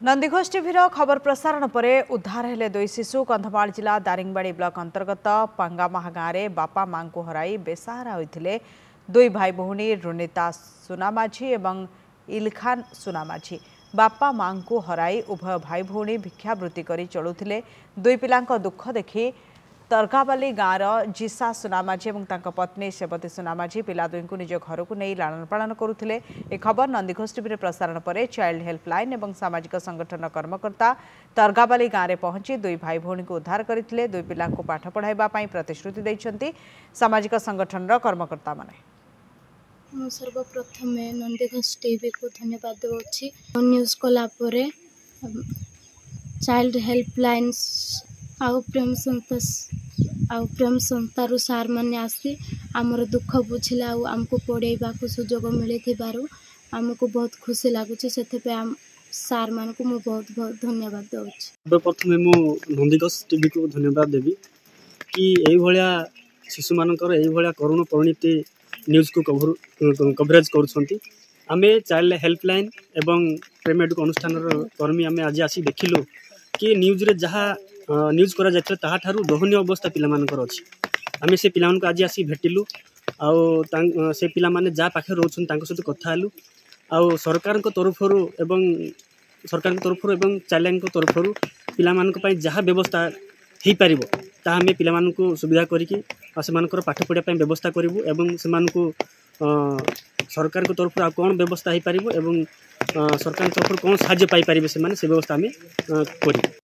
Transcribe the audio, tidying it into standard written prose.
Nandighosh TV खबर प्रसारण पर उद्धार हेले दुई शिशु कंधमाल जिला दारिंगबाड़ी ब्लॉक अंतर्गत पांगामाहा गाँव में बापा मां को हराई बेसहारा होते दुई भाई भौणी रुनिता सुनामाझी और इलखान सुनामाझी। बापा मां को हराई उभय भाई भौणी भिक्षावृत्ति कर चलुले। दुई पिला दुख देखि तरगाबाली गाँवर जीसा सुनामाझी और पत्नी सेवती सुनामाझी पिला दुई को निज घर को नहीं लालन पालन करुले। ए खबर नंदीघोष टीवी प्रसारण पर चाइल्ड हेल्पलाइन और सामाजिक संगठन कर्मकर्ता तरगाबाली गाँव में पहुंची दुई भाई भौणी को उद्धार करते। दुई पिला पाठ पढ़ाइबा प्रतिश्रुति देइछन्ति सामाजिक संगठन कर्मकर्ता माने। सर्वप्रथम नंदीघोष टीवी को धन्यवाद देउछि। न्यूज कला परे चाइल्ड हेल्पलाइन आउ प्रेम संस्थार सार मैंने आसी आमर दुख बुझिले आमको पढ़ेबा को सुजोग मिली आमको बहुत खुशी लगुच। से सार मान को मुझे बहुत बहुत धन्यवाद दूँ। प्रथम मु नंदीघोष टीवी को धन्यवाद देवी कि यही शिशु मानकर यही करुण परिणति न्यूज को कवरेज करें। चाइल्ड हेल्पलाइन एवं प्रेमेडिक अनुष्ठान कर्मी आम आज आसी देखिलु कि न्यूज रे जहाँ न्यूज करा जायतिला ताहा ठारू दहनीय अवस्था पिला मानकर अछि। आमे से पिला मानको आज आसी भेटिलु आउ से पिला माने जा पाखे रहउछन तांको सहित कथा हलु आउ सरकार को तरफरु एवं चाइल्ड को तरफरु पिला मानको पई जहाँ व्यवस्था हेई परिबो ता हमें पिला मानको सुविधा करिकि से मानकर पाठ पढ़िया पई व्यवस्था करिवु एवं से मानको सरकार को तरफरु आ कोन व्यवस्था हेई परिबो एवं सरकार तरफरु कोन साहाय्य पाई परिबे से माने से व्यवस्था हमें करिवु।